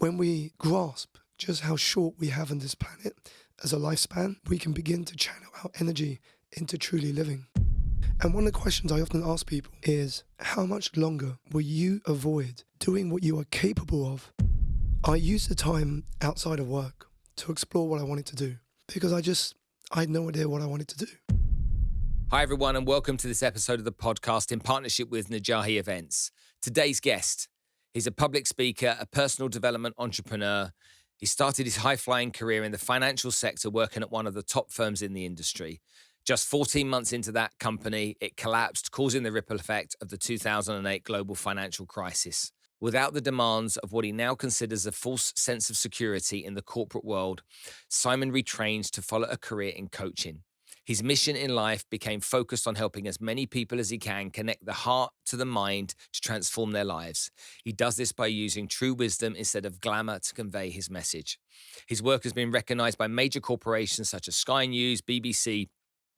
When we grasp just how short we have on this planet as a lifespan, we can begin to channel our energy into truly living. And one of the questions I often ask people is, how much longer will you avoid doing what you are capable of? I used the time outside of work to explore what I wanted to do because I had no idea what I wanted to do. Hi, everyone, and welcome to this episode of the podcast in partnership with Energize Events. Today's guest, he's a public speaker, a personal development entrepreneur. He started his high-flying career in the financial sector working at one of the top firms in the industry. Just 14 months into that company, it collapsed, causing the ripple effect of the 2008 global financial crisis. Without the demands of what he now considers a false sense of security in the corporate world, Simon retrained to follow a career in coaching. His mission in life became focused on helping as many people as he can connect the heart to the mind to transform their lives. He does this by using true wisdom instead of glamour to convey his message. His work has been recognized by major corporations such as Sky News, BBC,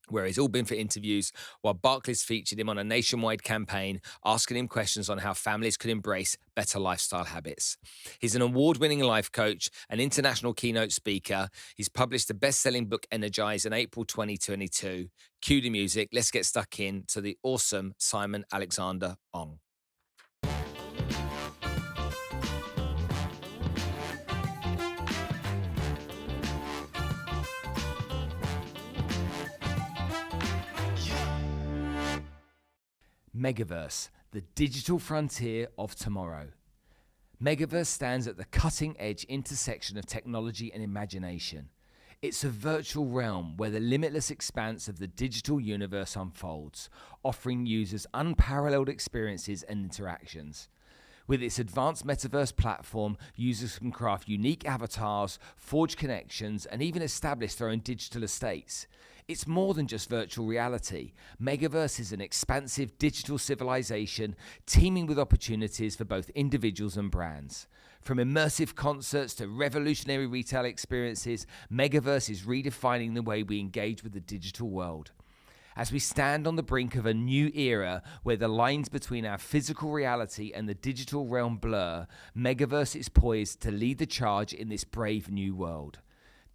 where he's all been for interviews, while Barclays featured him on a nationwide campaign, asking him questions on how families could embrace better lifestyle habits. He's an award-winning life coach, an international keynote speaker. He's published the best-selling book Energize in April 2022. Cue the music. Let's get stuck in to the awesome Simon Alexander Ong. Megaverse, the digital frontier of tomorrow. Megaverse stands at the cutting-edge intersection of technology and imagination. It's a virtual realm where the limitless expanse of the digital universe unfolds, offering users unparalleled experiences and interactions. With its advanced metaverse platform, users can craft unique avatars, forge connections, and even establish their own digital estates. It's more than just virtual reality. Megaverse is an expansive digital civilization teeming with opportunities for both individuals and brands. From immersive concerts to revolutionary retail experiences, Megaverse is redefining the way we engage with the digital world. As we stand on the brink of a new era where the lines between our physical reality and the digital realm blur, Megaverse is poised to lead the charge in this brave new world.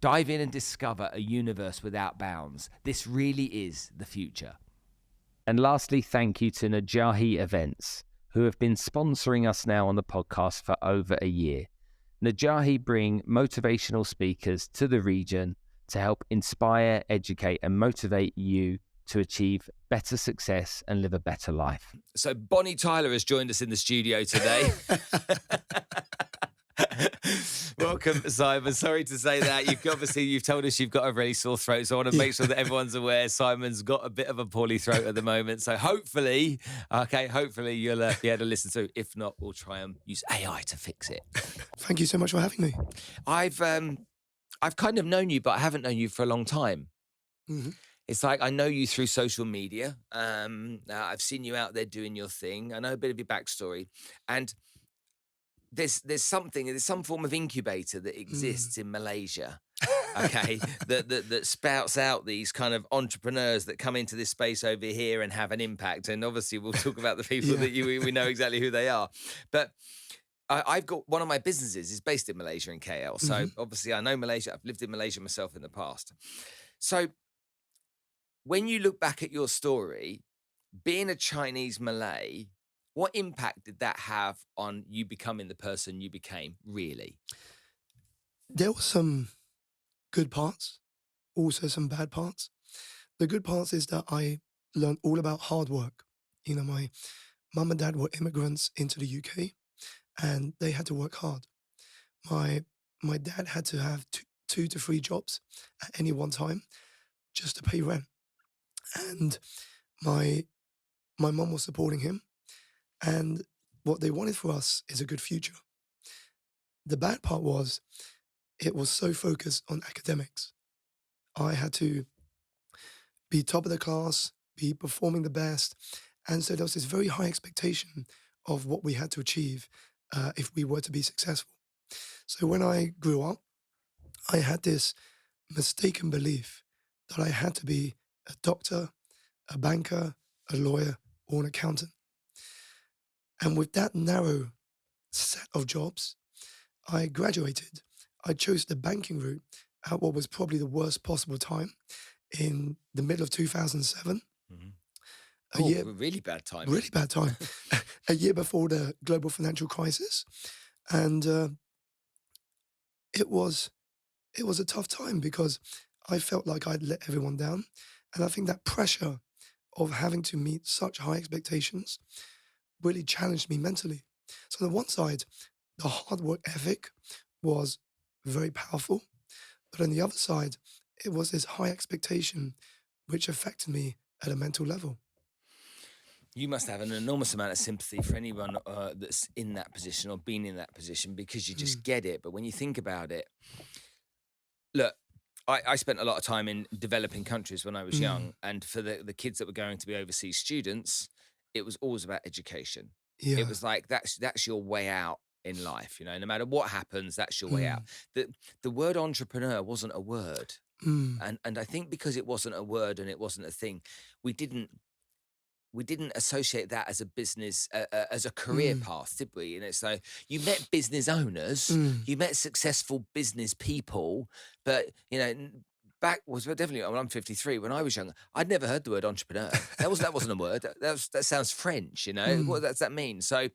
Dive in and discover a universe without bounds. This really is the future. And lastly, thank you to Energize Events, who have been sponsoring us now on the podcast for over a year. Energize bring motivational speakers to the region to help inspire, educate, and motivate you to achieve better success and live a better life. So Bonnie Tyler has joined us in the studio today. Welcome, Simon. Sorry to say that. You've told us you've got a really sore throat, so I want to make sure that everyone's aware Simon's got a bit of a poorly throat at the moment. So hopefully you'll be able to listen through. If not, we'll try and use AI to fix it. Thank you so much for having me. I've kind of known you, but I haven't known you for a long time. Mm-hmm. It's like I know you through social media. I've seen you out there doing your thing. I know a bit of your backstory. And there's some form of incubator that exists in Malaysia, okay, that spouts out these kind of entrepreneurs that come into this space over here and have an impact. And obviously we'll talk about the people that we know exactly who they are. But I've got one of my businesses is based in Malaysia in KL. So obviously I know Malaysia. I've lived in Malaysia myself in the past. So when you look back at your story, being a Chinese-Malay, what impact did that have on you becoming the person you became, really? There were some good parts, also some bad parts. The good parts is that I learned all about hard work. You know, my mum and dad were immigrants into the UK and they had to work hard. My dad had to have two to three jobs at any one time just to pay rent. And my mum was supporting him. And what they wanted for us is a good future. The bad part was it was so focused on academics. I had to be top of the class, be performing the best. And so there was this very high expectation of what we had to achieve if we were to be successful. So when I grew up, I had this mistaken belief that I had to be a doctor, a banker, a lawyer, or an accountant. And with that narrow set of jobs, I graduated. I chose the banking route at what was probably the worst possible time in the middle of 2007, Mhm. a year, Really bad timing. really bad time, a year before the global financial crisis. And it was it was a tough time because I felt like I'd let everyone down. And I think that pressure of having to meet such high expectations really challenged me mentally. So on the one side, the hard work ethic was very powerful. But on the other side, it was this high expectation which affected me at a mental level. You must have an enormous amount of sympathy for anyone that's in that position or been in that position, because you just Mm, get it. But when you think about it, look, I spent a lot of time in developing countries when I was mm, young, and for the kids that were going to be overseas students, it was always about education. It yeah. was like that's your way out in life, no matter what happens, that's your way out. Mm, The word entrepreneur wasn't a word. mm, And I think because it wasn't a word and it wasn't a thing, we didn't we didn't associate that as a business, as a career mm, path, did we? And it's like you met business owners, mm, you met successful business people, but back was, well, definitely when I'm 53. When I was young, I'd never heard the word entrepreneur. That wasn't a word. That sounds French. What mm. does that mean? So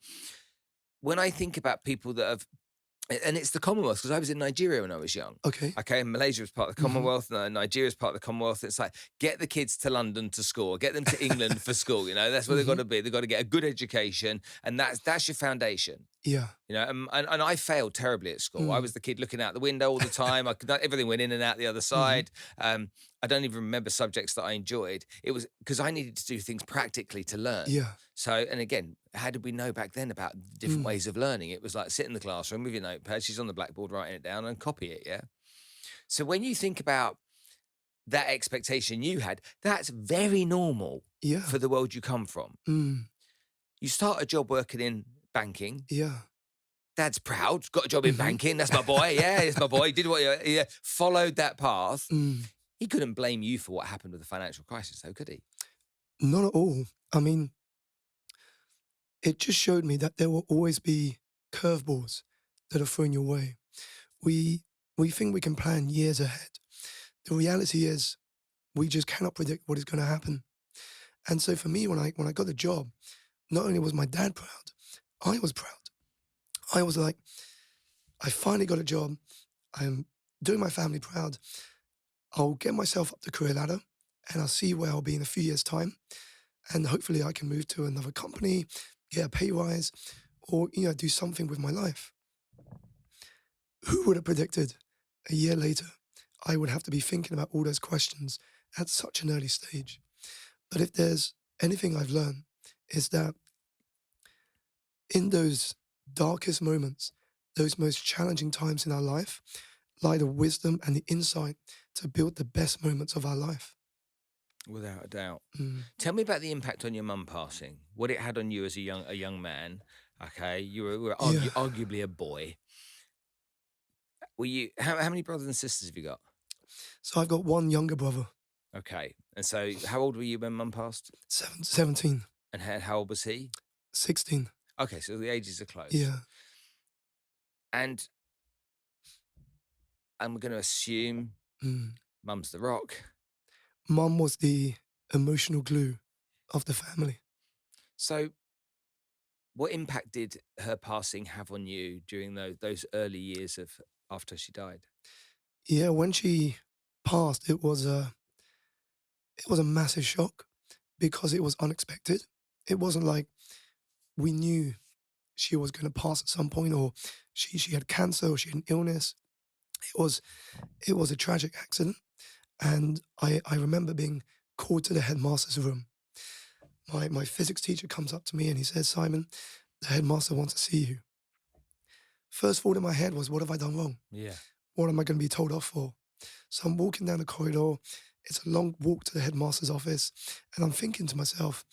when I think about people that have, and it's the Commonwealth, because I was in Nigeria when I was young. Okay. Okay, Malaysia was part of the Hmm. Commonwealth, Nigeria is part of the Commonwealth. It's like, get the kids to London to school, get them to England for school. That's where they've got Hmm. to be. They've got to get a good education, and that's your foundation. Yeah. And I failed terribly at school. I Mm, was the kid looking out the window all the time. Everything went in and out the other hmm. side. I don't even remember subjects that I enjoyed. It was because I needed to do things practically to learn. Yeah. So, and again, how did we know back then about different Mm, ways of learning? It was like sit in the classroom with your notepad, she's on the blackboard writing it down and copy it, yeah? So when you think about that expectation you had, that's very normal yeah. for the world you come from. Mm, You start a job working in banking. yeah. Dad's proud, got a job in Hmm. banking. That's my boy. Yeah, it's my boy. He did what he followed that path. Mm. He couldn't blame you for what happened with the financial crisis, though, could he? Not at all. I mean, it just showed me that there will always be curveballs that are thrown your way. We we think we can plan years ahead. The reality is we just cannot predict what is going to happen. And so for me, when I got the job, not only was my dad proud, I was proud. I was like, I finally got a job. I'm doing my family proud. I'll get myself up the career ladder and I'll see where I'll be in a few years' time. And hopefully I can move to another company, get a pay rise, or do something with my life. Who would have predicted a year later I would have to be thinking about all those questions at such an early stage? But if there's anything I've learned, is that in those darkest moments, those most challenging times in our life, lie the wisdom and the insight to build the best moments of our life. Without a doubt. Mm, Tell me about the impact on your mum passing, what it had on you as a young man. Okay, you were yeah. arguably a boy. Were you? How many brothers and sisters have you got? So I've got one younger brother, Okay, and so how old were you when mum passed? 17, And how old was he? 16. Okay, so the ages are close. Yeah. And I'm going to assume Mm. mum's the rock. Mum was the emotional glue of the family. So what impact did her passing have on you during those early years of after she died? Yeah, when she passed, it was a massive shock because it was unexpected. It wasn't like we knew she was going to pass at some point, or she had cancer, or she had an illness. It was a tragic accident, and I remember being called to the headmaster's room. My physics teacher comes up to me and he says, "Simon, the headmaster wants to see you." First thought in my head was, what have I done wrong? Yeah. What am I going to be told off for? So I'm walking down the corridor. It's a long walk to the headmaster's office. And I'm thinking to myself,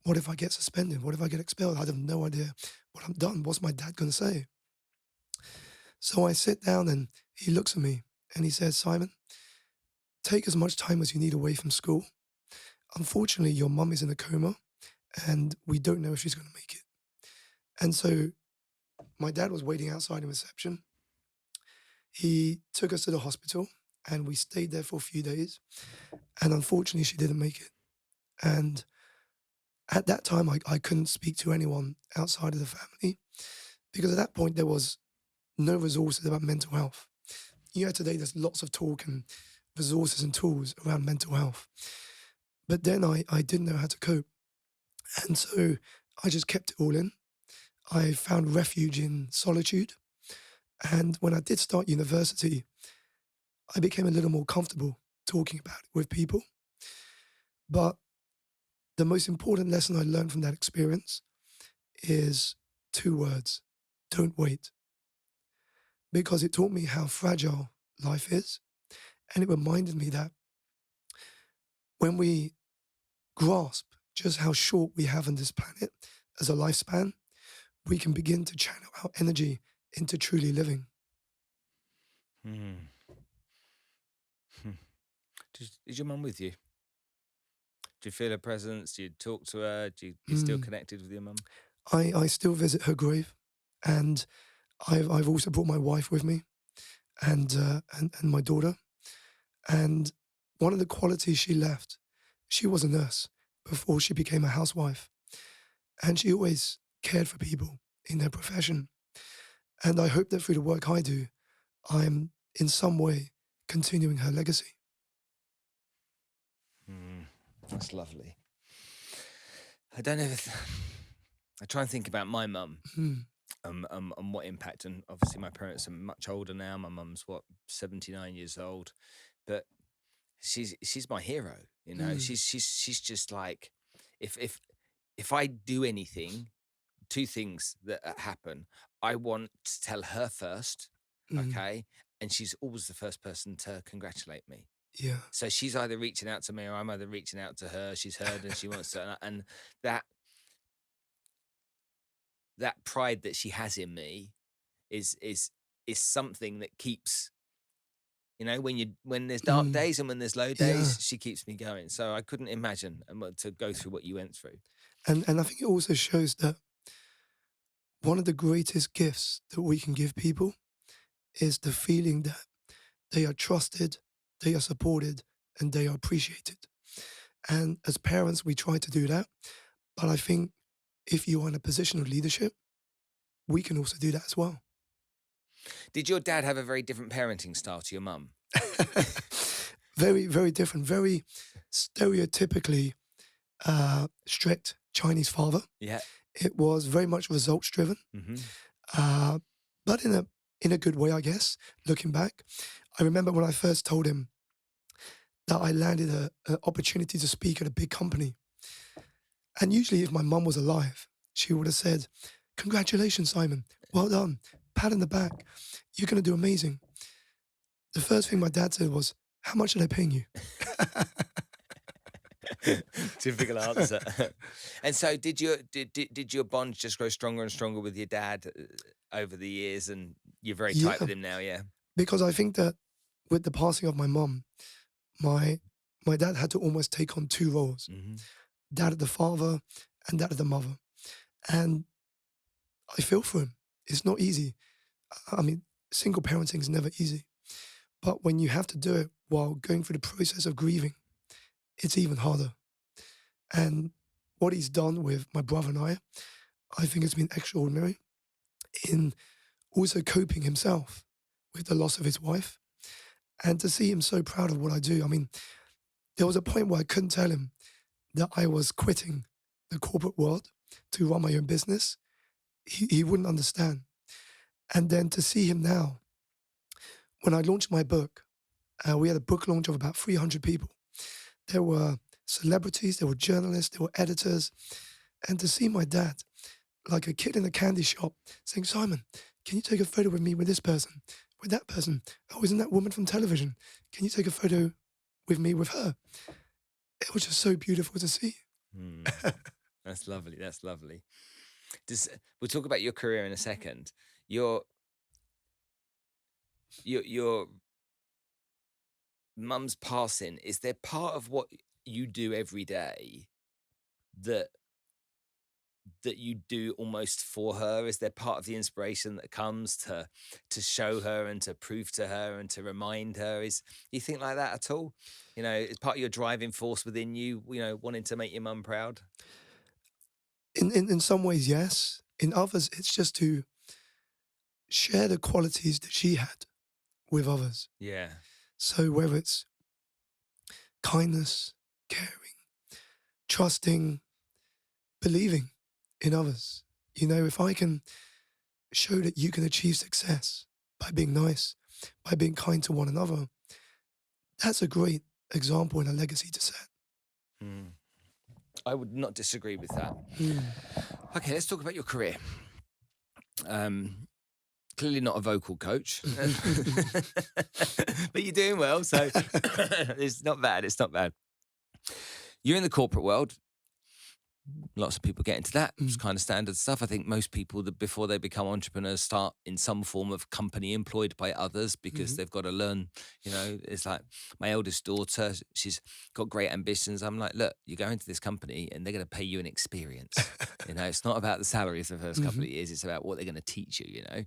what if I get suspended? What if I get expelled? I have no idea what I've done. What's my dad going to say? So I sit down and he looks at me and he says, "Simon, take as much time as you need away from school. Unfortunately, your mum is in a coma and we don't know if she's going to make it." And so my dad was waiting outside in reception. He took us to the hospital and we stayed there for a few days. And unfortunately, she didn't make it. And at that time, I couldn't speak to anyone outside of the family because at that point, there was no resources about mental health. Today, there's lots of talk and resources and tools around mental health. But then I didn't know how to cope. And so I just kept it all in. I found refuge in solitude. And when I did start university, I became a little more comfortable talking about it with people. But the most important lesson I learned from that experience is two words: don't wait. Because it taught me how fragile life is. And it reminded me that when we grasp just how short we have on this planet as a lifespan, we can begin to channel our energy into truly living. Hmm. Is your mum with you? Do you feel her presence? Do you talk to her? You still connected with your mum? I still visit her grave, and I've also brought my wife with me, and my daughter. And one of the qualities she left, she was a nurse before she became a housewife, and she always cared for people in their profession. And I hope that through the work I do, I'm in some way continuing her legacy. That's lovely. I don't know I try and think about my mum and what impact, and obviously my parents are much older now. My mum's 79 years old, but she's my hero. She's just like, if I do anything, two things that happen. I want to tell her first, okay, and she's always the first person to congratulate me. Yeah. So she's either reaching out to me or I'm either reaching out to her. She's heard and she wants to, and that pride that she has in me is something that keeps, when there's dark days and when there's low days, she keeps me going. So I couldn't imagine to go through what you went through. And I think it also shows that one of the greatest gifts that we can give people is the feeling that they are trusted, they are supported, and they are appreciated. And as parents, we try to do that. But I think if you are in a position of leadership, we can also do that as well. Did your dad have a very different parenting style to your mum? Very, very different, very stereotypically strict Chinese father. Yeah. It was very much results driven, but in a good way, I guess. Looking back, I remember when I first told him that I landed an opportunity to speak at a big company, and usually, if my mum was alive, she would have said, "Congratulations, Simon! Well done! Pat on the back! You're going to do amazing." The first thing my dad said was, "How much are they paying you?" Typical answer. And so did your bond just grow stronger and stronger with your dad over the years, and you're very tight with him now? Yeah. Because I think that with the passing of my mum, my dad had to almost take on two roles: dad of the father and dad of the mother. And I feel for him. It's not easy. I mean, single parenting is never easy. But when you have to do it while going through the process of grieving, it's even harder. And what he's done with my brother and I think it's been extraordinary in also coping himself with the loss of his wife. And to see him so proud of what I do. I mean, there was a point where I couldn't tell him that I was quitting the corporate world to run my own business. He wouldn't understand. And then to see him now, when I launched my book, we had a book launch of about 300 people. There were celebrities, there were journalists, there were editors. And to see my dad, like a kid in a candy shop, saying, "Simon, can you take a photo with me with this person, with that person? Oh, isn't that woman from television? Can you take a photo with me with her?" It was just so beautiful to see. That's lovely. That's lovely. We'll talk about your career in a second. Your mum's passing, is there part of what you do every day that that you do almost for her? Is there part of the inspiration that comes to show her and to prove to her and to remind her? Is you think like that at all? You know, is part of your driving force within you, you know, wanting to make your mum proud? In some ways, yes. In others, it's just to share the qualities that she had with others. Yeah. So whether it's kindness, caring, trusting, believing in others. You know, if I can show that you can achieve success by being nice, by being kind to one another, that's a great example and a legacy to set. Mm. I would not disagree with that. Mm. Okay, let's talk about your career. Clearly not a vocal coach, but you're doing well, so it's not bad. It's not bad. You're in the corporate world. Lots of people get into that. It's kind of standard stuff. I think most people that before they become entrepreneurs start in some form of company employed by others because they've got to learn, you know, it's like my eldest daughter, she's got great ambitions. I'm like, look, you go into this company and they're going to pay you an experience. You know, it's not about the salary for the first couple of years. It's about what they're going to teach you, you know.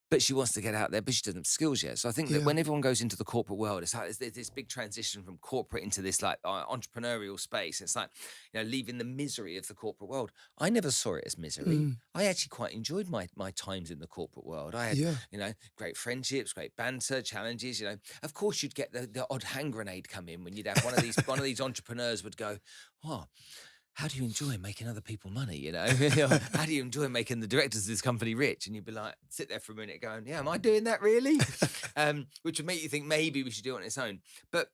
But she wants to get out there, but she doesn't have skills yet. So I think that when everyone goes into the corporate world, it's like there's this big transition from corporate into this like entrepreneurial space. It's like, you know, leaving the misery of the corporate world. I never saw it as misery. I actually quite enjoyed my times in the corporate world. I had, you know, great friendships, great banter, challenges. You know, of course you'd get the odd hand grenade come in when you'd have one of these entrepreneurs would go, oh, how do you enjoy making other people money, you know? How do you enjoy making the directors of this company rich? And you'd be like, sit there for a minute going, yeah, am I doing that really? Which would make you think maybe we should do it on its own. But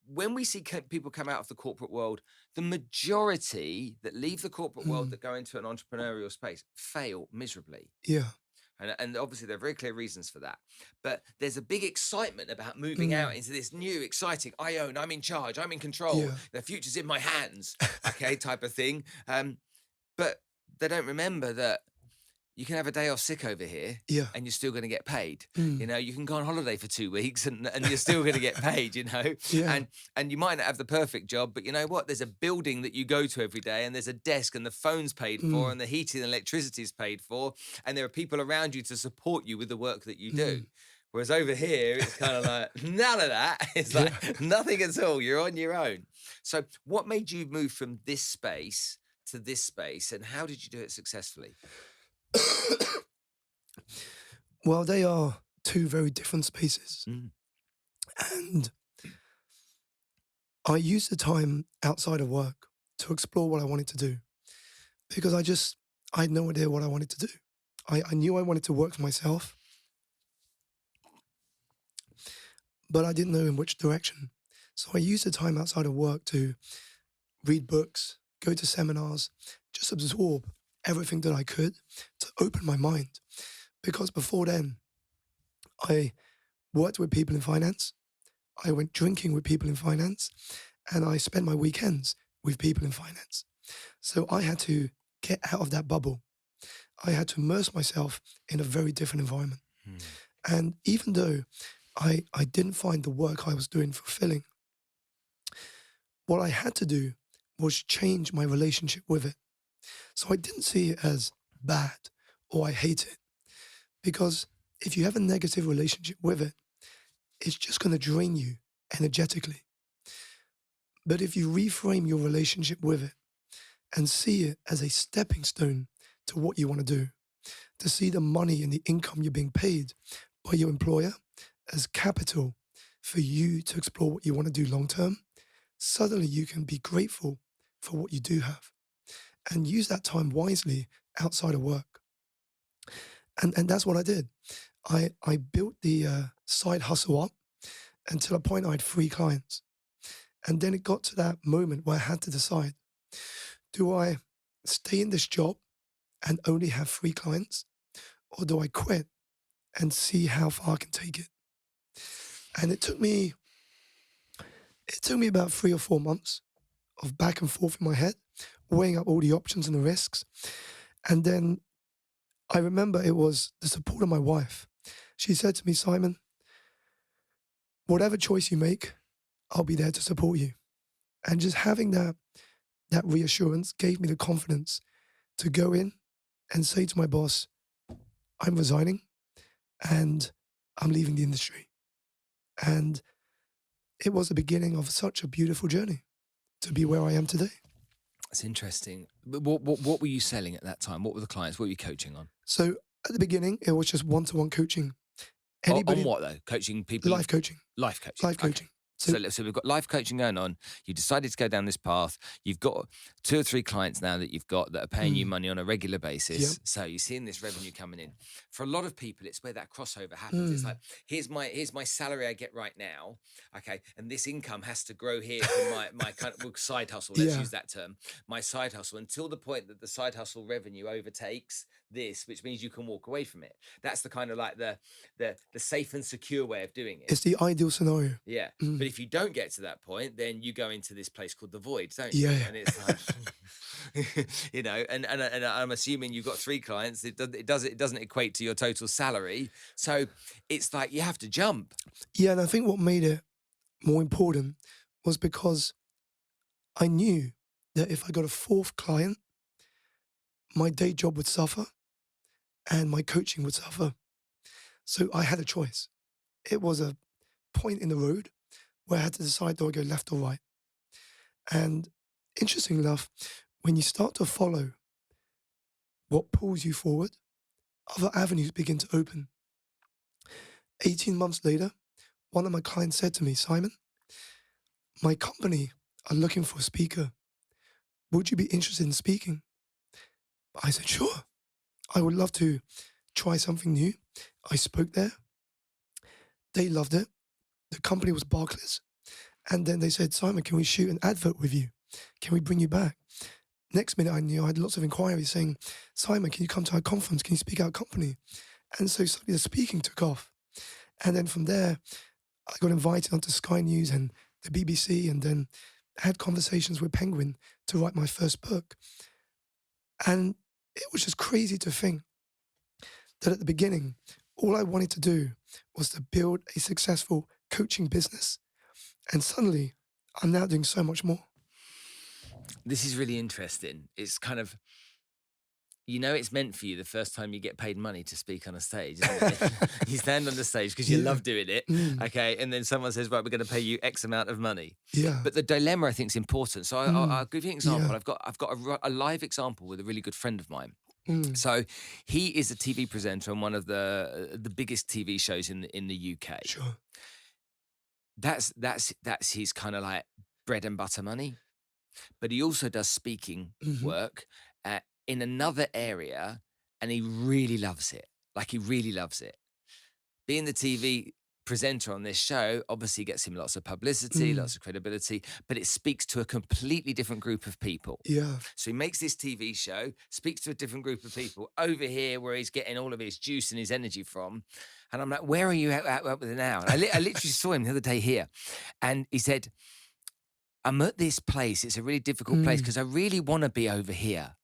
when we see people come out of the corporate world, the majority that leave the corporate world that go into an entrepreneurial space fail miserably. Yeah. And obviously there are very clear reasons for that. But there's a big excitement about moving out into this new, exciting, I own, I'm in charge, I'm in control, the future's in my hands, okay, type of thing. But they don't remember that you can have a day off sick over here and you're still going to get paid. You know, you can go on holiday for 2 weeks and you're still going to get paid, you know. And you might not have the perfect job, but you know what? There's a building that you go to every day and there's a desk and the phone's paid for and the heating and electricity is paid for. And there are people around you to support you with the work that you do. Whereas over here, it's kind of like none of that. It's like nothing at all. You're on your own. So what made you move from this space to this space and how did you do it successfully? Well, they are two very different spaces. And I used the time outside of work to explore what I wanted to do because I had no idea what I wanted to do. I knew I wanted to work for myself, but I didn't know in which direction. So I used the time outside of work to read books, go to seminars, just absorb everything that I could to open my mind. Because before then, I worked with people in finance, I went drinking with people in finance, and I spent my weekends with people in finance. So I had to get out of that bubble. I had to immerse myself in a very different environment. And even though I didn't find the work I was doing fulfilling, what I had to do was change my relationship with it. So I didn't see it as bad or I hate it. Because if you have a negative relationship with it, it's just going to drain you energetically. But if you reframe your relationship with it and see it as a stepping stone to what you want to do, to see the money and the income you're being paid by your employer as capital for you to explore what you want to do long term, suddenly you can be grateful for what you do have and use that time wisely outside of work. And that's what I did. I built the side hustle up until a point I had 3 clients. And then it got to that moment where I had to decide, do I stay in this job and only have 3 clients? Or do I quit and see how far I can take it? And it took me about 3 or 4 months of back and forth in my head, weighing up all the options and the risks. And then I remember it was the support of my wife. She said to me, Simon, whatever choice you make, I'll be there to support you. And just having that that reassurance gave me the confidence to go in and say to my boss, I'm resigning and I'm leaving the industry. And it was the beginning of such a beautiful journey to be where I am today. That's interesting. But what were you selling at that time? What were the clients? What were you coaching on? So at the beginning, it was just one-to-one coaching. On what though? Coaching people? Life coaching. Life coaching. Life coaching. Okay. So we've got life coaching going on. You decided to go down this path. You've got 2 or 3 clients now that you've got that are paying you money on a regular basis. Yep. So you're seeing this revenue coming in. For a lot of people, it's where that crossover happens. It's like, here's my salary I get right now. Okay. And this income has to grow here from my kind of side hustle. Let's use that term. My side hustle, until the point that the side hustle revenue overtakes this, which means you can walk away from it. That's the kind of like the safe and secure way of doing it. It's the ideal scenario. Yeah. But if you don't get to that point, then you go into this place called the void, don't you? Yeah. And it's like, you know, and I'm assuming you've got 3 clients. It doesn't equate to your total salary. So it's like you have to jump. Yeah, and I think what made it more important was because I knew that if I got a 4th client, my day job would suffer and my coaching would suffer. So I had a choice. It was a point in the road where I had to decide, do I go left or right? And interestingly enough, when you start to follow what pulls you forward, other avenues begin to open. 18 months later, one of my clients said to me, Simon, my company are looking for a speaker. Would you be interested in speaking? I said, sure. I would love to try something new. I spoke there. They loved it. The company was Barclays. And then they said, Simon, can we shoot an advert with you? Can we bring you back? Next minute, I knew I had lots of inquiries saying, Simon, can you come to our conference? Can you speak at our company? And so suddenly the speaking took off. And then from there, I got invited onto Sky News and the BBC, and then had conversations with Penguin to write my first book. And it was just crazy to think that at the beginning, all I wanted to do was to build a successful coaching business. And suddenly, I'm now doing so much more. This is really interesting. It's kind of, you know, it's meant for you the first time you get paid money to speak on a stage, isn't it? You stand on the stage because you love doing it, okay? And then someone says, right, we're going to pay you X amount of money. Yeah. But the dilemma, I think, is important. So I'll give you an example. I've got a live example with a really good friend of mine. So he is a TV presenter on one of the biggest TV shows in the UK. Sure. That's his kind of like bread and butter money. But he also does speaking work in another area, and he really loves it. Like, he really loves it. Being the TV presenter on this show obviously gets him lots of publicity, lots of credibility, but it speaks to a completely different group of people. Yeah. So he makes this TV show, speaks to a different group of people over here where he's getting all of his juice and his energy from. And I'm like, where are you at with it now? And I literally saw him the other day here, and he said, I'm at this place. It's a really difficult place because I really want to be over here.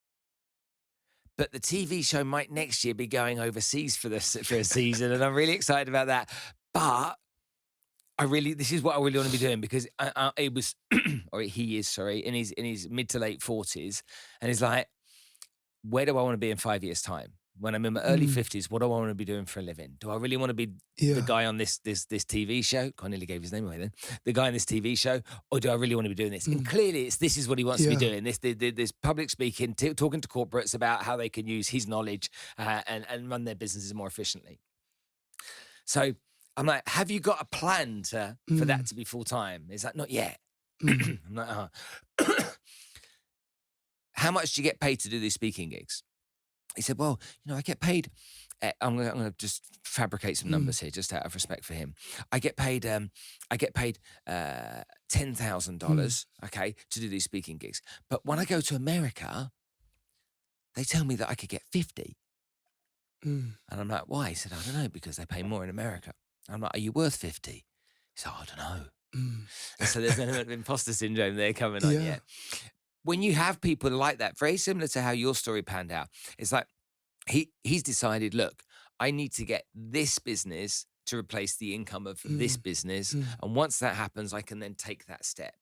But the TV show might next year be going overseas for a season, and I'm really excited about that. But this is what I really want to be doing, because he is in his mid to late 40s, and he's like, where do I want to be in 5 years' time? When I'm in my early 50s, what do I want to be doing for a living? Do I really want to be the guy on this TV show? I nearly gave his name away then. The guy on this TV show, or do I really want to be doing this? And clearly, this is what he wants to be doing. This public speaking, talking to corporates about how they can use his knowledge and run their businesses more efficiently. So I'm like, have you got a plan for that to be full time? He's like, not yet. I'm like, how much do you get paid to do these speaking gigs? He said, well, I get paid, I'm going to just fabricate some numbers here, just out of respect for him. I get paid $10,000, okay, to do these speaking gigs. But when I go to America, they tell me that I could get 50. And I'm like, why? He said, I don't know, because they pay more in America. I'm like, are you worth 50? He said, I don't know. So there's an element of imposter syndrome there coming on, yeah. When you have people like that, very similar to how your story panned out, it's like he's decided, look, I need to get this business to replace the income of this business. And once that happens, I can then take that step.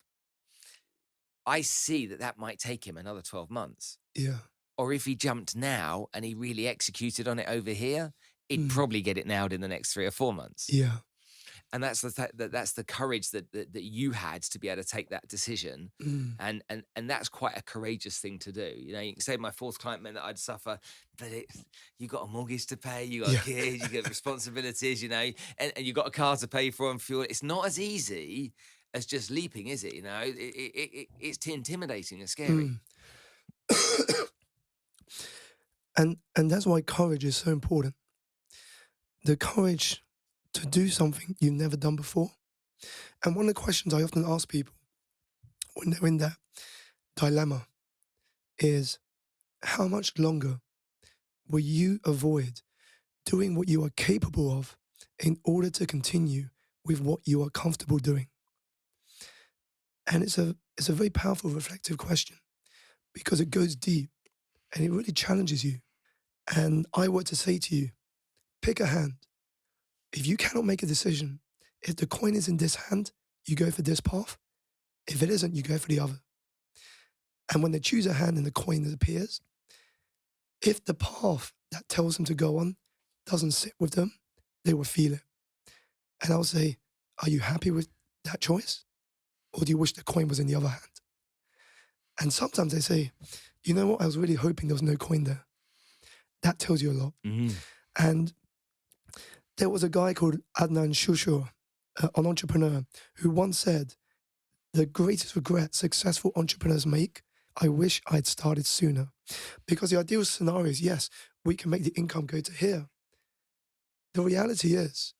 I see that might take him another 12 months. Yeah. Or if he jumped now and he really executed on it over here, he'd Mm. probably get it nailed in the next 3 or 4 months. Yeah. And that's the courage that you had to be able to take that decision. Mm. And that's quite a courageous thing to do. You know, you can say my fourth client meant that I'd suffer, but you got a mortgage to pay, you got Yeah. kids, you got responsibilities, you know, and you got a car to pay for and fuel. It's not as easy as just leaping, is it? You know, it's intimidating and scary. And that's why courage is so important. The courage to do something you've never done before. And one of the questions I often ask people when they're in that dilemma is, how much longer will you avoid doing what you are capable of in order to continue with what you are comfortable doing? And it's a very powerful, reflective question because it goes deep and it really challenges you. And I were to say to you, pick a hand. If you cannot make a decision, if the coin is in this hand, you go for this path. If it isn't, you go for the other. And when they choose a hand and the coin appears, if the path that tells them to go on doesn't sit with them, they will feel it. And I'll say, are you happy with that choice? Or do you wish the coin was in the other hand? And sometimes they say, you know what, I was really hoping there was no coin there. That tells you a lot. Mm-hmm. And there was a guy called Adnan Shushur, an entrepreneur, who once said, the greatest regret successful entrepreneurs make, I wish I'd started sooner. Because the ideal scenario is, yes, we can make the income go to here. The reality is,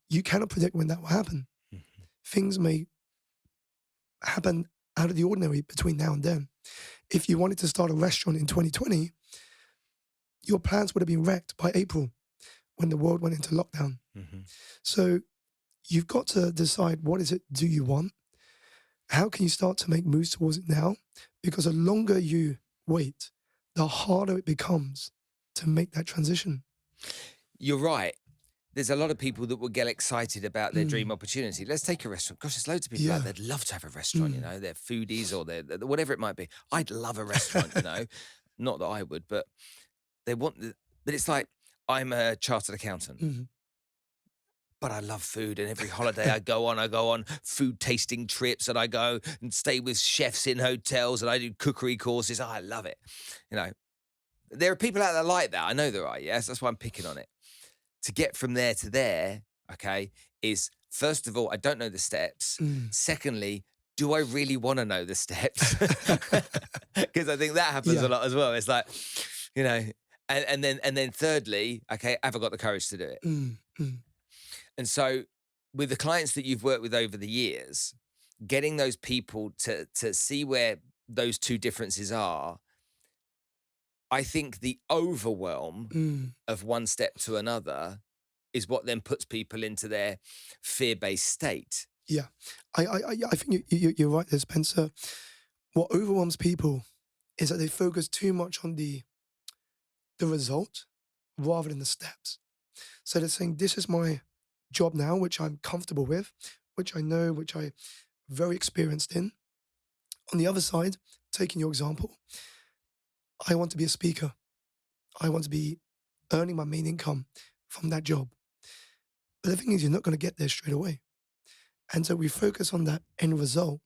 you cannot predict when that will happen. Mm-hmm. Things may happen out of the ordinary between now and then. If you wanted to start a restaurant in 2020, your plans would have been wrecked by April when the world went into lockdown. Mm-hmm. So you've got to decide, what is it do you want? How can you start to make moves towards it now? Because the longer you wait, the harder it becomes to make that transition. You're right. There's a lot of people that will get excited about their dream opportunity. Let's take a restaurant. Gosh, there's loads of people out there that'd love to have a restaurant, you know, they're foodies or they're whatever it might be. I'd love a restaurant, you know, not that I would, but they want, but it's like, I'm a chartered accountant. But I love food, and every holiday I go on food tasting trips, and I go and stay with chefs in hotels, and I do cookery courses. Oh, I love it. You know, there are people out there like that. I know there are, yes. That's why I'm picking on it. To get from there to there, okay, is first of all, I don't know the steps. Secondly, do I really want to know the steps? Because I think that happens a lot as well. It's like, you know, and then thirdly, okay, have I got the courage to do it? And so with the clients that you've worked with over the years, getting those people to see where those two differences are, I think the overwhelm of one step to another is what then puts people into their fear-based state. Yeah, I think you're right there, Spencer. What overwhelms people is that they focus too much on the result rather than the steps. So they're saying, this is my job now, which I'm comfortable with, which I know, which I'm very experienced in. On the other side, taking your example, I want to be a speaker. I want to be earning my main income from that job. But the thing is, you're not going to get there straight away. And so we focus on that end result.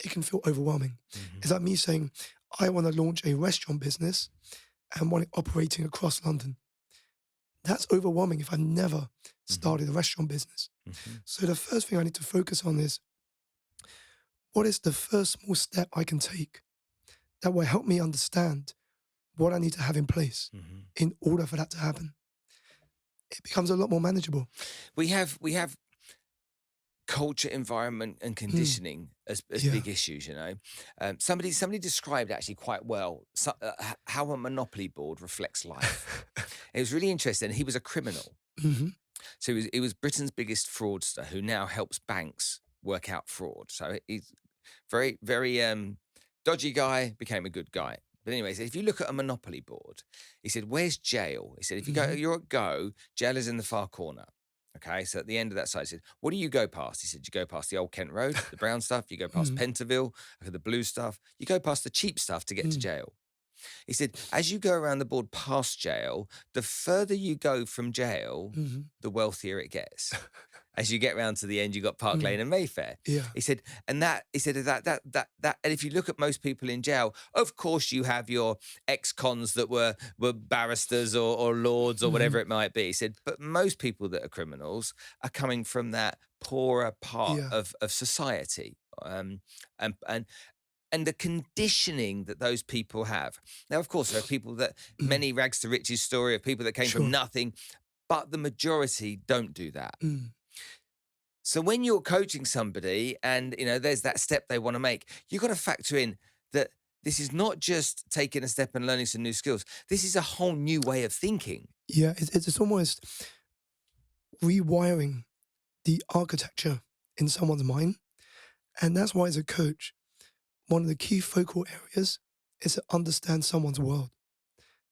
It can feel overwhelming. It's like me saying, I want to launch a restaurant business and want it operating across London. That's overwhelming if I've never started a restaurant business. So the first thing I need to focus on is, what is the first small step I can take that will help me understand what I need to have in place in order for that to happen? It becomes a lot more manageable. We have culture, environment, and conditioning as big issues. You know, somebody described actually quite well how a monopoly board reflects life. It was really interesting. He was a criminal, so he was Britain's biggest fraudster who now helps banks work out fraud. So he's very dodgy guy, became a good guy. But anyway, so if you look at a monopoly board, he said, where's jail? He said, if you go, you're at Go, jail is in the far corner. Okay, so at the end of that site, he said, what do you go past? He said, you go past the old Kent Road, the brown stuff, you go past Pentonville, the blue stuff, you go past the cheap stuff to get to jail. He said, as you go around the board past jail, the further you go from jail, the wealthier it gets. As you get round to the end, you got Park Lane and Mayfair. Yeah. He said, and if you look at most people in jail, of course you have your ex-cons that were barristers or lords or whatever it might be. He said, but most people that are criminals are coming from that poorer part of society. And the conditioning that those people have. Now, of course, there are people that, many rags to riches story of people that came from nothing, but the majority don't do that. So when you're coaching somebody and, there's that step they want to make, you've got to factor in that this is not just taking a step and learning some new skills. This is a whole new way of thinking. Yeah, it's almost rewiring the architecture in someone's mind. And that's why as a coach, one of the key focal areas is to understand someone's world,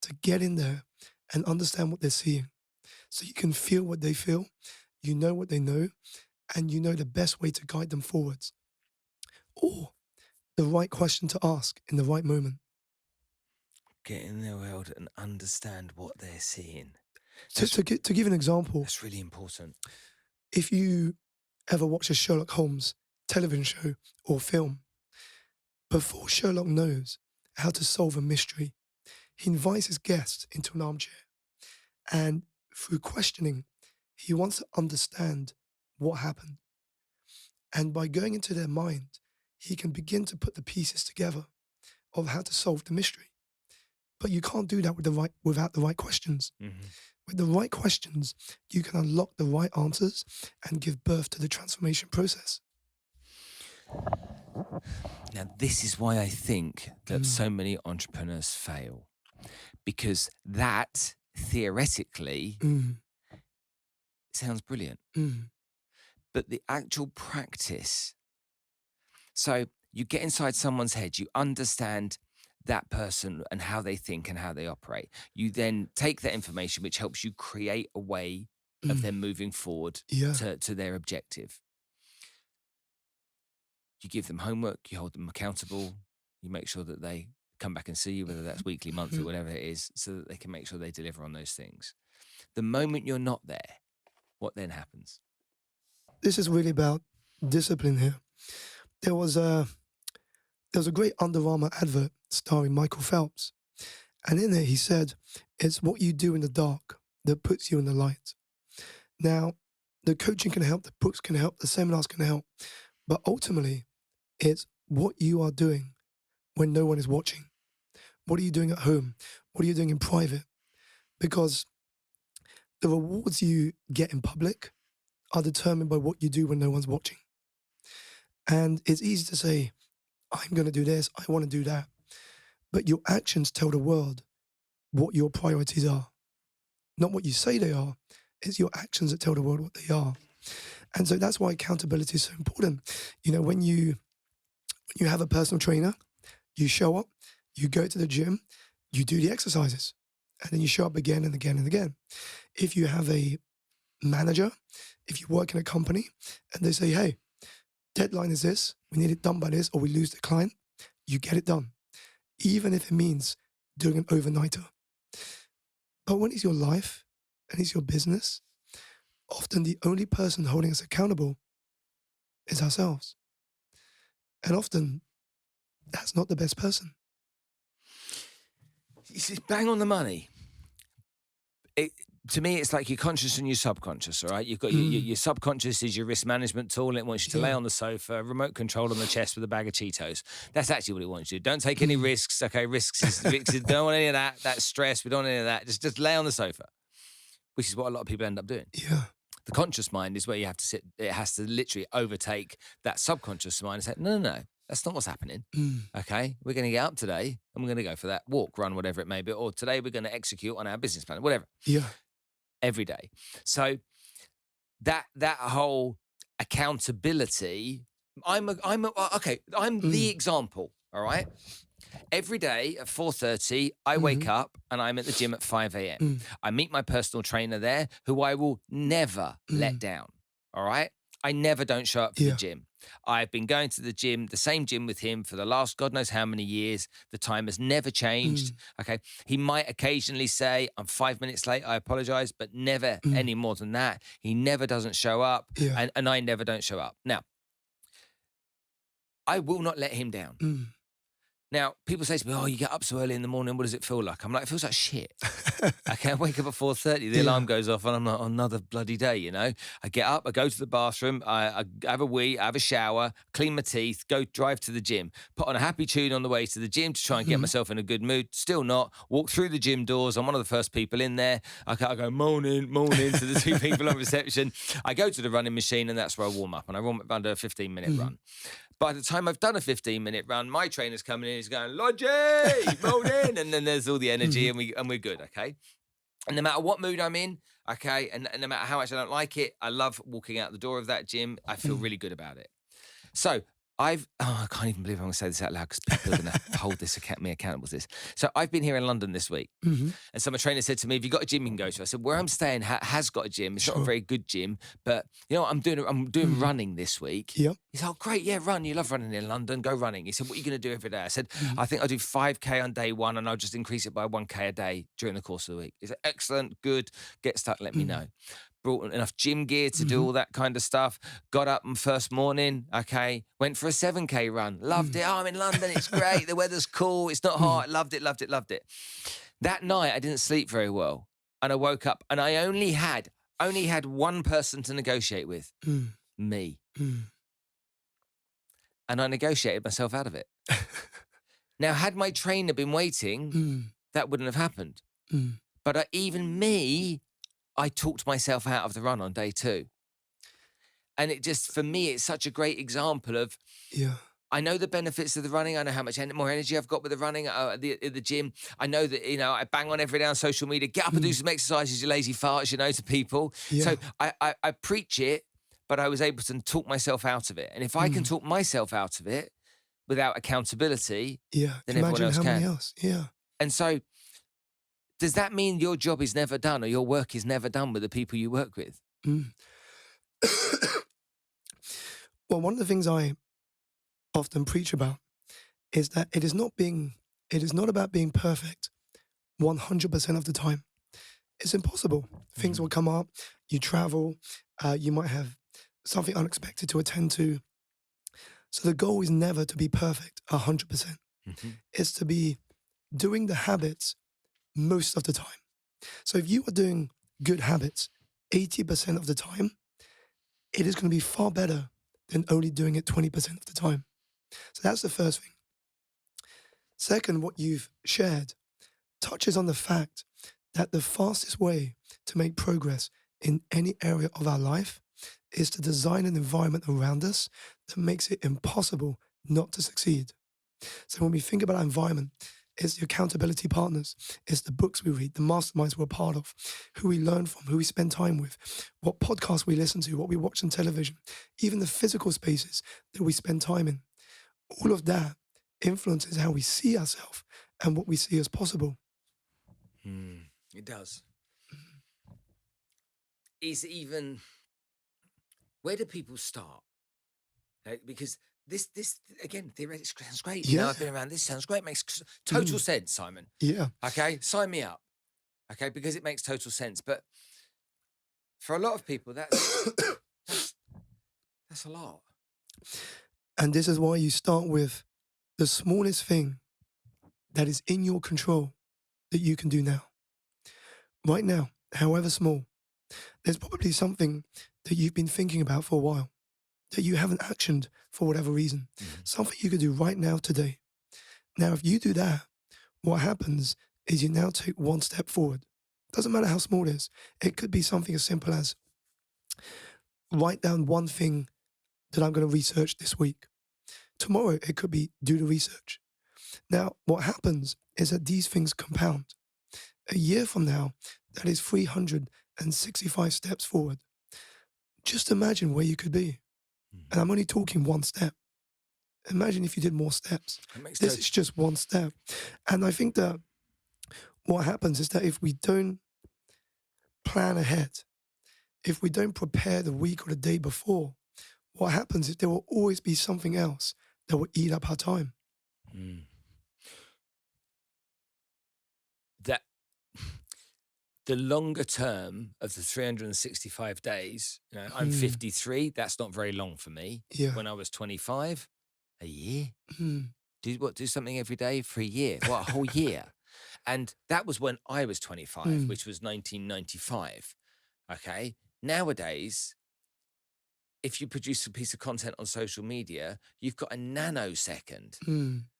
to get in there and understand what they're seeing. So you can feel what they feel, you know what they know, and you know the best way to guide them forwards. Or the right question to ask in the right moment. Get in their world and understand what they're seeing. To give an example. That's really important. If you ever watch a Sherlock Holmes television show or film, before Sherlock knows how to solve a mystery, he invites his guests into an armchair. And through questioning, he wants to understand what happened. And by going into their mind, he can begin to put the pieces together of how to solve the mystery. But you can't do that without the right questions. With the right questions, you can unlock the right answers and give birth to the transformation process. Now, this is why I think that so many entrepreneurs fail. Because that, theoretically, sounds brilliant. But the actual practice, so you get inside someone's head, you understand that person and how they think and how they operate. You then take that information, which helps you create a way of them moving forward to their objective. You give them homework, you hold them accountable, you make sure that they come back and see you, whether that's weekly, monthly, whatever it is, so that they can make sure they deliver on those things. The moment you're not there, what then happens? This is really about discipline here. There was a great Under Armour advert starring Michael Phelps. And in there he said, it's what you do in the dark that puts you in the light. Now, the coaching can help, the books can help, the seminars can help. But ultimately, it's what you are doing when no one is watching. What are you doing at home? What are you doing in private? Because the rewards you get in public are determined by what you do when no one's watching. And it's easy to say, I'm going to do this, I want to do that. But your actions tell the world what your priorities are. Not what you say they are, it's your actions that tell the world what they are. And so that's why accountability is so important. When you have a personal trainer, you show up, you go to the gym, you do the exercises, and then you show up again and again and again. If you have a manager, if you work in a company and they say, hey, deadline is this, we need it done by this, or we lose the client, you get it done, even if it means doing an overnighter. But when it's your life and it's your business, often the only person holding us accountable is ourselves. And often that's not the best person. It's bang on the money. To me, it's like your conscious and your subconscious, all right? You've got your subconscious is your risk management tool, and it wants you to lay on the sofa, remote control on the chest with a bag of Cheetos. That's actually what it wants you to do. Don't take any risks, okay? Risks don't want any of that. That's stress. We don't want any of that. Just lay on the sofa, which is what a lot of people end up doing. Yeah. The conscious mind is where you have to sit. It has to literally overtake that subconscious mind and say, no, that's not what's happening. Okay, we're going to get up today and we're going to go for that walk, run, whatever it may be. Or today we're going to execute on our business plan, whatever. Yeah. Every day. So that whole accountability, I'm the example. all right? Every day at 4:30, I wake up and I'm at the gym at 5 a.m. I meet my personal trainer there, who I will never let down, all right? I never don't show up for the gym. I've been going to the gym, the same gym with him for the last God knows how many years. The time has never changed, okay? He might occasionally say, I'm 5 minutes late, I apologize, but never any more than that. He never doesn't show up, and I never don't show up. Now, I will not let him down. Now, people say to me, oh, you get up so early in the morning, what does it feel like? I'm like, it feels like shit. Okay, I wake up at 4:30, the alarm goes off, and I'm like, another bloody day, you know? I get up, I go to the bathroom, I have a wee, I have a shower, clean my teeth, go drive to the gym, put on a happy tune on the way to the gym to try and get myself in a good mood. Still not. Walk through the gym doors. I'm one of the first people in there. I go, morning to the two people on reception. I go to the running machine, and that's where I warm up, and I warm up under a 15-minute run. By the time I've done a 15-minute run, my trainer's coming in, he's going, Lodgy, morning, and then there's all the energy, and we're good, okay? And no matter what mood I'm in, okay, and no matter how much I don't like it, I love walking out the door of that gym. I feel really good about it. So I can't even believe I'm going to say this out loud because people are going to hold me accountable to this. So I've been here in London this week. And so my trainer said to me, have you got a gym you can go to? I said, where I'm staying has got a gym. It's not a very good gym, but you know what, I'm doing running this week. He said, oh, great, yeah, run. You love running in London, go running. He said, what are you going to do every day? I said, I think I'll do 5K on day one and I'll just increase it by 1K a day during the course of the week. He said, excellent, good, get stuck, let me know. Brought enough gym gear to do all that kind of stuff. Got up on first morning, okay, went for a 7K run. Loved it. Oh, I'm in London, it's great. The weather's cool, it's not hot. Loved it. That night, I didn't sleep very well. And I woke up and I only had one person to negotiate with, me. And I negotiated myself out of it. Now, had my trainer been waiting, that wouldn't have happened. But even me, I talked myself out of the run on day 2. And it just, for me, it's such a great example of, I know the benefits of the running. I know how much more energy I've got with the running at the gym. I know that, you know, I bang on every day on social media, get up and do some exercises, you lazy farts, you know, to people. So I preach it, but I was able to talk myself out of it. And if I can talk myself out of it without accountability, then everyone else can. And so, does that mean your job is never done or your work is never done with the people you work with? Well, one of the things I often preach about is that it is not about being perfect 100% of the time. It's impossible. Things will come up, you travel, you might have something unexpected to attend to. So the goal is never to be perfect 100%. It's to be doing the habits most of the time. So if you are doing good habits 80% of the time, it is going to be far better than only doing it 20% of the time. So that's the first thing. Second, what you've shared touches on the fact that the fastest way to make progress in any area of our life is to design an environment around us that makes it impossible not to succeed. So when we think about our environment, it's the accountability partners, it's the books we read, the masterminds we're part of, who we learn from, who we spend time with, what podcasts we listen to, what we watch on television, even the physical spaces that we spend time in. All of that influences how we see ourselves and what we see as possible. It does. Is even, where do people start? Because this again, theoretically sounds great. You know, I've been around this, sounds great, makes total sense, Simon. Okay, sign me up. Okay, because it makes total sense. But for a lot of people, that's a lot. And this is why you start with the smallest thing that is in your control that you can do now. Right now, however small, there's probably something that you've been thinking about for a while that you haven't actioned for whatever reason. Something you could do right now, today. Now, if you do that, what happens is you now take one step forward. Doesn't matter how small it is. It could be something as simple as write down one thing that I'm going to research this week. Tomorrow, it could be do the research. Now, what happens is that these things compound. A year from now, that is 365 steps forward. Just imagine where you could be. And I'm only talking one step. Imagine if you did more steps. It makes This is just one step. And I think that what happens is that if we don't plan ahead, if we don't prepare the week or the day before, what happens is there will always be something else that will eat up our time. That the longer term of the 365 days, you know, I'm 53. That's not very long for me. Yeah. When I was 25, a year. Mm. Do something every day for a year? What, a whole year? And that was when I was 25, which was 1995. Okay. Nowadays, if you produce a piece of content on social media, you've got a nanosecond,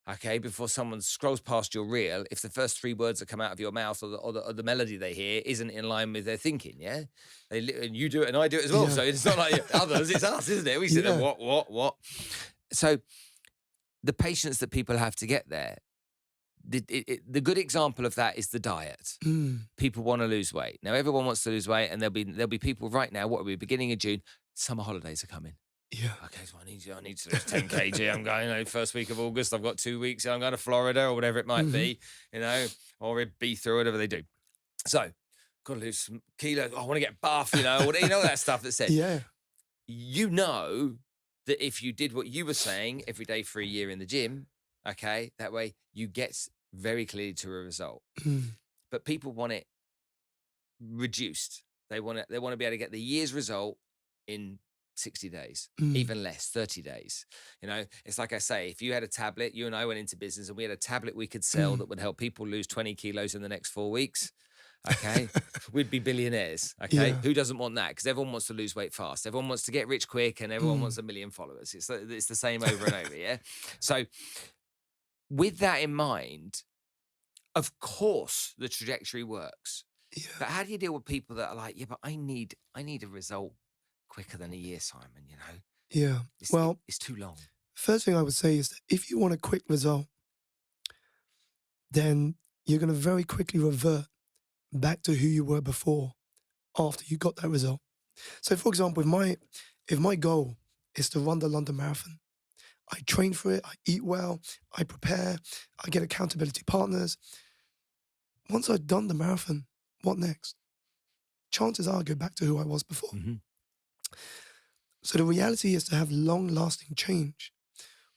okay, before someone scrolls past your reel, if the first 3 words that come out of your mouth or the melody they hear isn't in line with their thinking, yeah? And you do it and I do it as well. Yeah. So it's not like others, it's us, isn't it? We sit there, what? So the patience that people have to get there, the good example of that is the diet. People want to lose weight. Now, everyone wants to lose weight, and there'll be people right now, what are we, beginning of June, summer holidays are coming. Yeah. Okay, so I need to lose 10 kg. I'm going, you know, first week of August, I've got 2 weeks, I'm going to Florida or whatever it might be, you know, or Ibiza or whatever they do. So, got to lose some kilos. I want to get buff, you know, that stuff that's said. Yeah. You know that if you did what you were saying every day for a year in the gym, okay, that way you get very clearly to a result. But people want it reduced. They want to be able to get the year's result in 60 days, even less, 30 days. You know, it's like I say, if you had a tablet, you and I went into business and we had a tablet we could sell that would help people lose 20 kilos in the next 4 weeks. Okay, we'd be billionaires. Okay, Yeah. who doesn't want that? Because everyone wants to lose weight fast. Everyone wants to get rich quick, and everyone wants 1 million followers. It's the same over and over. Yeah. So, with that in mind, of course, the trajectory works. Yeah. But how do you deal with people that are like, yeah, but I need a result quicker than a year, Simon? You know. Yeah. Well, it's too long. First thing I would say is that if you want a quick result, then you're going to very quickly revert back to who you were before after you got that result. So, for example, if my goal is to run the London Marathon, I train for it, I eat well, I prepare, I get accountability partners. Once I've done the marathon, what next? Chances are I go back to who I was before. So the reality is, to have long-lasting change,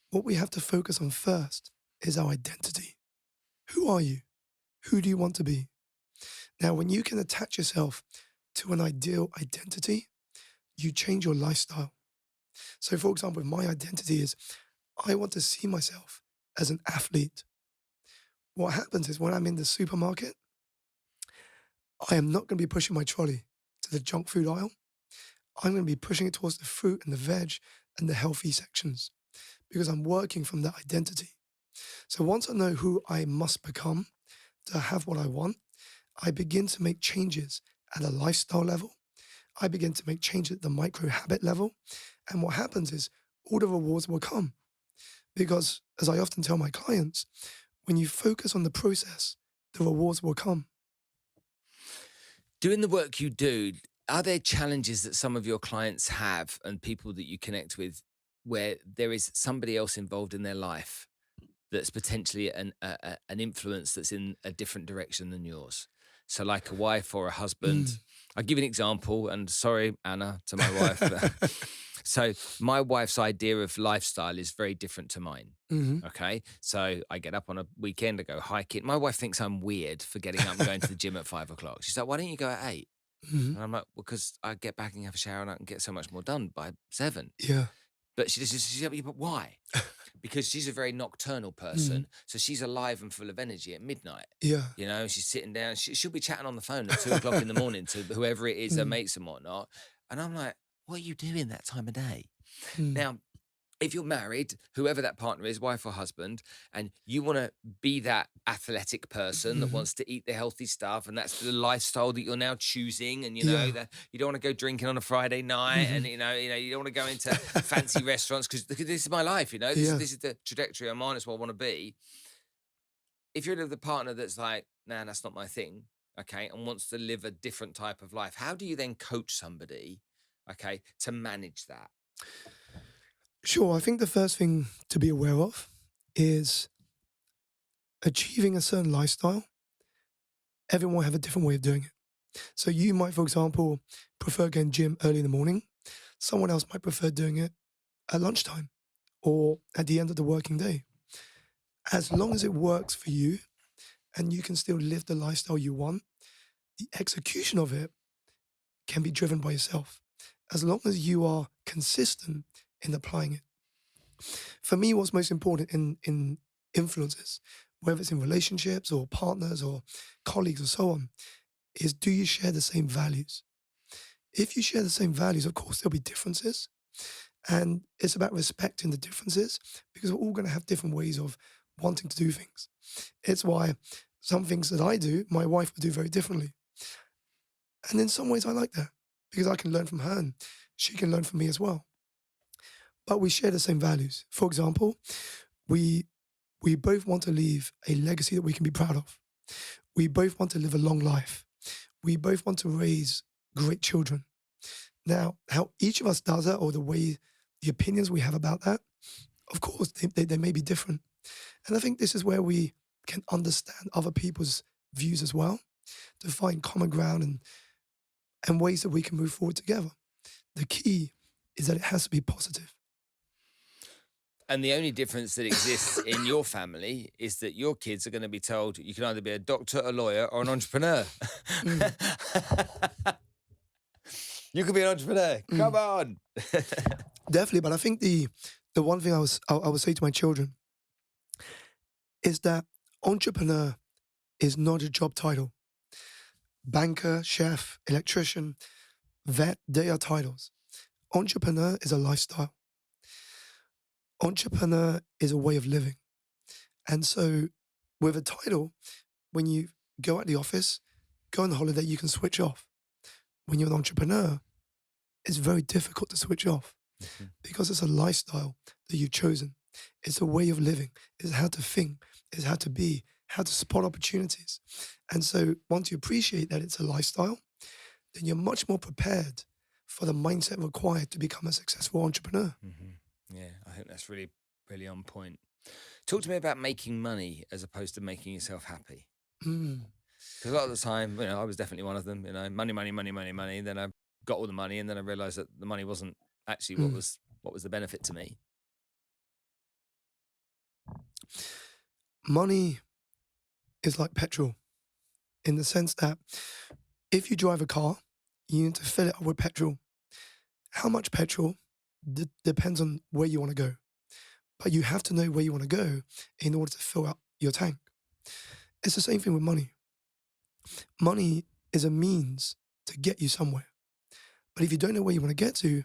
what we have to focus on first is our identity. Who are you? Who do you want to be? Now, when you can attach yourself to an ideal identity, you change your lifestyle. So, for example, if my identity is, I want to see myself as an athlete, what happens is when I'm in the supermarket, I am not going to be pushing my trolley to the junk food aisle. I'm going to be pushing it towards the fruit and the veg and the healthy sections, because I'm working from that identity. So once I know who I must become to have what I want, I begin to make changes at a lifestyle level. I begin to make changes at the micro habit level. And what happens is all the rewards will come. Because, as I often tell my clients, when you focus on the process, the rewards will come. Doing the work you do, are there challenges that some of your clients have and people that you connect with where there is somebody else involved in their life that's potentially an influence that's in a different direction than yours? So like a wife or a husband. I'll give you an example, and sorry, Anna, to my wife. But so my wife's idea of lifestyle is very different to mine. Okay. So I get up on a weekend, I go hiking. My wife thinks I'm weird for getting up and going to the gym at 5 o'clock. She's like, why don't you go at 8? And I'm like, well, because I get back and have a shower and I can get so much more done by 7. Yeah. But she's like, but why? Because she's a very nocturnal person. So she's alive and full of energy at midnight. Yeah. You know, she's sitting down. She'll be chatting on the phone at 2 o'clock in the morning to whoever it is, her mates and whatnot. And I'm like, what are you doing that time of day? Now, if you're married, whoever that partner is, wife or husband, and you want to be that athletic person that wants to eat the healthy stuff, and that's the lifestyle that you're now choosing, and you know that you don't want to go drinking on a Friday night, and you know you don't want to go into fancy restaurants because this is my life, you know, this is the trajectory I'm on, it's what I want to be. If you're with a partner that's like, nah, that's not my thing, okay, and wants to live a different type of life, how do you then coach somebody, okay, to manage that? Sure, I think the first thing to be aware of is achieving a certain lifestyle. Everyone will have a different way of doing it. So you might, for example, prefer going gym early in the morning. Someone else might prefer doing it at lunchtime or at the end of the working day. As long as it works for you and you can still live the lifestyle you want, the execution of it can be driven by yourself. As long as you are consistent in applying it. For me, what's most important in influences, whether it's in relationships or partners or colleagues or so on, is do you share the same values? If you share the same values, of course, there'll be differences. And it's about respecting the differences because we're all going to have different ways of wanting to do things. It's why some things that I do, my wife would do very differently. And in some ways, I like that because I can learn from her and she can learn from me as well. But we share the same values. For example, we both want to leave a legacy that we can be proud of. We both want to live a long life. We both want to raise great children. Now, how each of us does that or the opinions we have about that, of course, they may be different. And I think this is where we can understand other people's views as well, to find common ground and ways that we can move forward together. The key is that it has to be positive. And the only difference that exists in your family is that your kids are going to be told you can either be a doctor, a lawyer, or an entrepreneur. You could be an entrepreneur. Come on. Definitely, but I think the one thing I would say to my children is that entrepreneur is not a job title. Banker, chef, electrician, vet, they are titles. Entrepreneur is a lifestyle. Entrepreneur is a way of living. And so with a title, when you go at the office, go on holiday, you can switch off. When you're an entrepreneur, it's very difficult to switch off because it's a lifestyle that you've chosen. It's a way of living. It's how to think. It's how to be, how to spot opportunities. And so once you appreciate that it's a lifestyle, then you're much more prepared for the mindset required to become a successful entrepreneur. Yeah, I think that's really, really on point. Talk to me about making money as opposed to making yourself happy. Because a lot of the time, I was definitely one of them, money, money, money, money, money. Then I got all the money and then I realized that the money wasn't actually what was the benefit to me. Money is like petrol in the sense that if you drive a car, you need to fill it up with petrol. How much petrol depends on where you want to go. But you have to know where you want to go in order to fill up your tank. It's the same thing with money. Money is a means to get you somewhere. But if you don't know where you want to get to,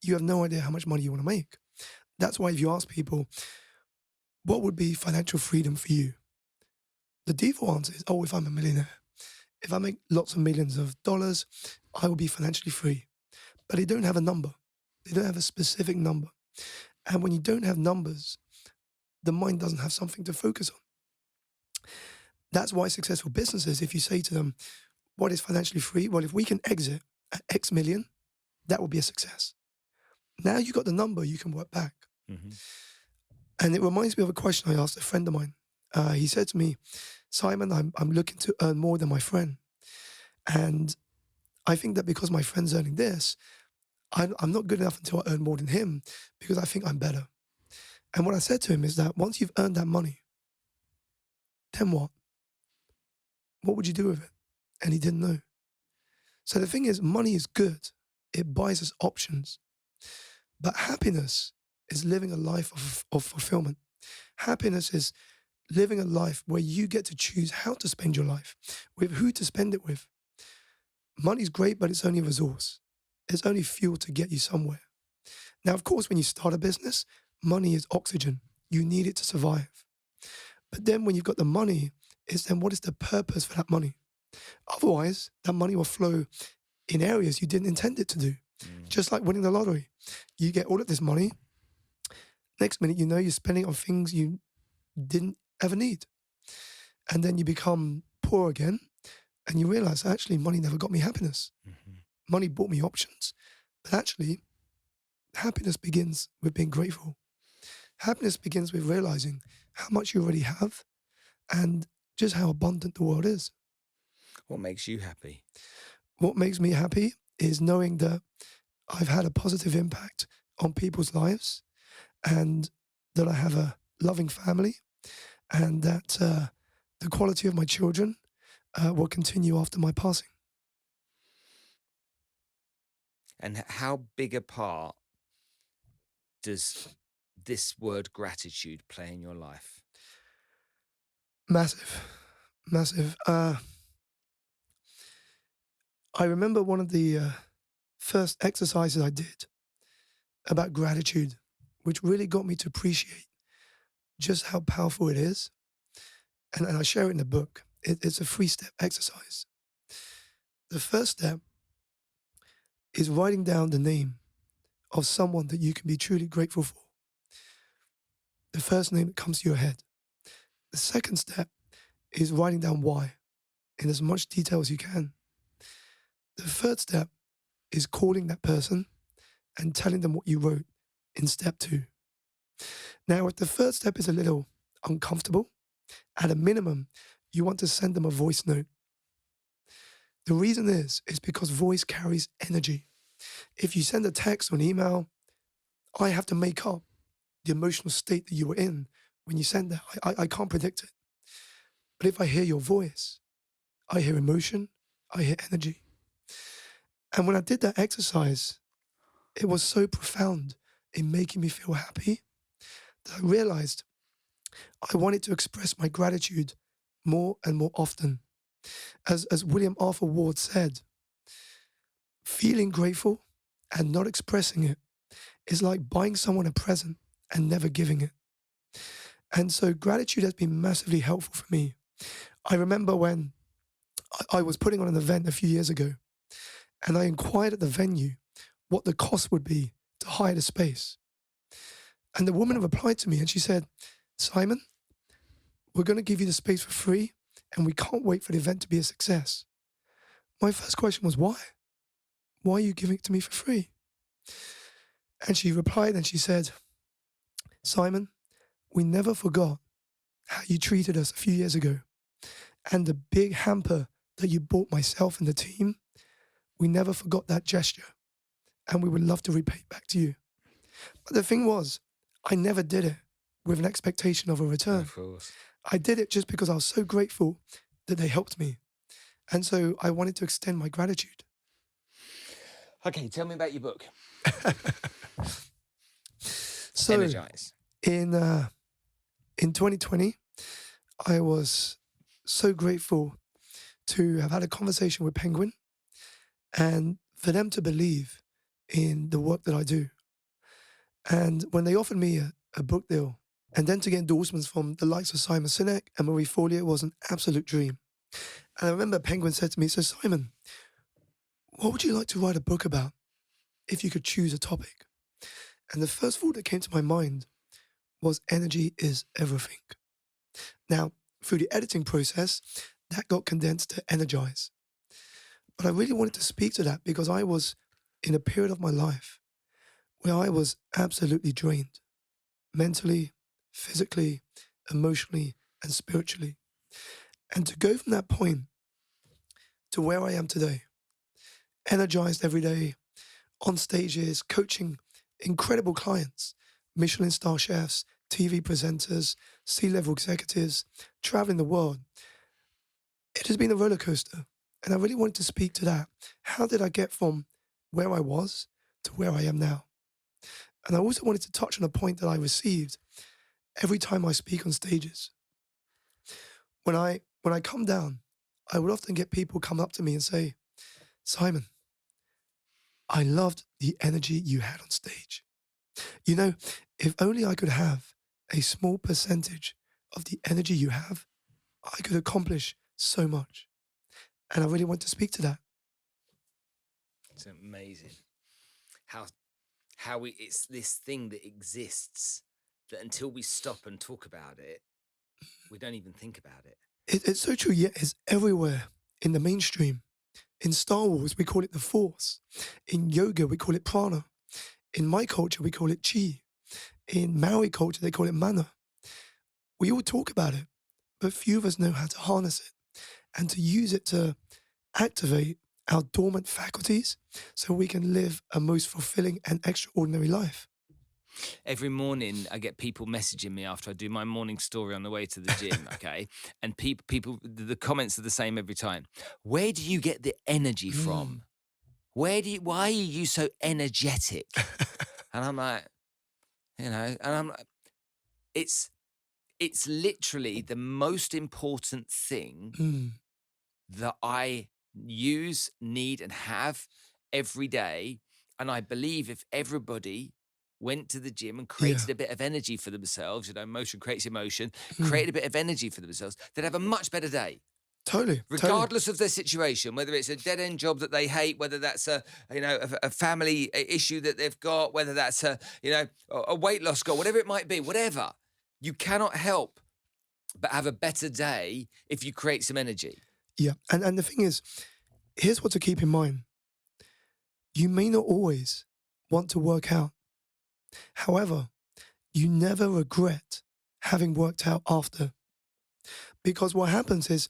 you have no idea how much money you want to make. That's why if you ask people, what would be financial freedom for you? The default answer is, if I'm a millionaire. If I make lots of millions of dollars, I will be financially free. But they don't have a number. They don't have a specific number. And when you don't have numbers, the mind doesn't have something to focus on. That's why successful businesses, if you say to them, what is financially free? Well, if we can exit at X million, that will be a success. Now you got the number, you can work back. And it reminds me of a question I asked a friend of mine. He said to me, Simon, I'm looking to earn more than my friend. And I think that because my friend's earning this, I'm not good enough until I earn more than him because I think I'm better. And what I said to him is that once you've earned that money, then what? What would you do with it? And he didn't know. So the thing is, money is good. It buys us options. But happiness is living a life of fulfillment. Happiness is living a life where you get to choose how to spend your life, with who to spend it with. Money's great, but it's only a resource. It's only fuel to get you somewhere. Now, of course, when you start a business, money is oxygen. You need it to survive. But then when you've got the money, it's then what is the purpose for that money? Otherwise, that money will flow in areas you didn't intend it to do. Just like winning the lottery. You get all of this money. Next minute, you're spending on things you didn't ever need. And then you become poor again and you realize actually money never got me happiness. Money bought me options, but actually happiness begins with being grateful. Happiness begins with realizing how much you already have and just how abundant the world is. What makes you happy? What makes me happy is knowing that I've had a positive impact on people's lives and that I have a loving family and that the quality of my children will continue after my passing. And how big a part does this word gratitude play in your life? Massive, massive. I remember one of the first exercises I did about gratitude, which really got me to appreciate just how powerful it is. And I share it in the book. It's a 3-step exercise. The first step is writing down the name of someone that you can be truly grateful for. The first name that comes to your head. The second step is writing down why in as much detail as you can. The third step is calling that person and telling them what you wrote in step 2. Now, if the third step is a little uncomfortable, at a minimum, you want to send them a voice note. The reason is because voice carries energy. If you send a text or an email, I have to make up the emotional state that you were in when you send that. I can't predict it. But if I hear your voice, I hear emotion, I hear energy. And when I did that exercise, it was so profound in making me feel happy that I realized I wanted to express my gratitude more and more often. As William Arthur Ward said, feeling grateful and not expressing it is like buying someone a present and never giving it. And so gratitude has been massively helpful for me. I remember when I was putting on an event a few years ago, and I inquired at the venue what the cost would be to hire the space. And the woman replied to me and she said, "Simon, we're going to give you the space for free and we can't wait for the event to be a success." My first question was, why? Why are you giving it to me for free? And she replied and she said, "Simon, we never forgot how you treated us a few years ago and the big hamper that you bought myself and the team. We never forgot that gesture and we would love to repay it back to you." But the thing was, I never did it with an expectation of a return. Of course. I did it just because I was so grateful that they helped me. And so I wanted to extend my gratitude. Okay, tell me about your book. So Energize. in 2020, I was so grateful to have had a conversation with Penguin and for them to believe in the work that I do. And when they offered me a book deal and then to get endorsements from the likes of Simon Sinek and Marie Forleo was an absolute dream. And I remember Penguin said to me, "So Simon, what would you like to write a book about if you could choose a topic?" And the first thought that came to my mind was energy is everything. Now, through the editing process, that got condensed to Energize. But I really wanted to speak to that because I was in a period of my life where I was absolutely drained, mentally, physically, emotionally, and spiritually. And to go from that point to where I am today, energized every day, on stages, coaching incredible clients, Michelin star chefs, TV presenters, C-level executives, traveling the world. It has been a roller coaster. And I really wanted to speak to that. How did I get from where I was to where I am now? And I also wanted to touch on a point that I received every time I speak on stages. When I come down, I would often get people come up to me and say, "Simon, I loved the energy you had on stage. You know, if only I could have a small percentage of the energy you have, I could accomplish so much." And I really want to speak to that. It's amazing how it's this thing that exists that until we stop and talk about it, we don't even think about it. It's so true, yet it's everywhere in the mainstream. In Star Wars, we call it the Force. In yoga, we call it prana. In my culture, we call it chi. In Maori culture, they call it mana. We all talk about it, but few of us know how to harness it and to use it to activate our dormant faculties so we can live a most fulfilling and extraordinary life. Every morning I get people messaging me after I do my morning story on the way to the gym, okay? And people, the comments are the same every time. Where do you get the energy from? Why are you so energetic? And I'm like, and I'm like, it's literally the most important thing that I use, need, and have every day. And I believe if everybody went to the gym and created a bit of energy for themselves, motion creates emotion, create a bit of energy for themselves, they'd have a much better day. Totally. Regardless of their situation, whether it's a dead-end job that they hate, whether that's a family issue that they've got, whether that's a weight loss goal, whatever it might be, whatever, you cannot help but have a better day if you create some energy. Yeah. And the thing is, here's what to keep in mind. You may not always want to work out. However, you never regret having worked out after. Because what happens is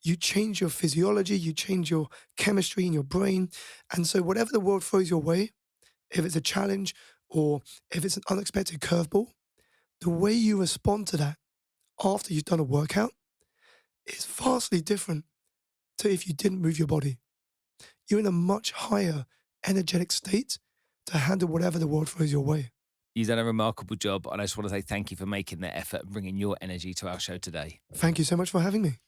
you change your physiology, you change your chemistry in your brain. And so whatever the world throws your way, if it's a challenge or if it's an unexpected curveball, the way you respond to that after you've done a workout is vastly different to if you didn't move your body. You're in a much higher energetic state to handle whatever the world throws your way. You've done a remarkable job, and I just want to say thank you for making that effort and bringing your energy to our show today. Thank you so much for having me.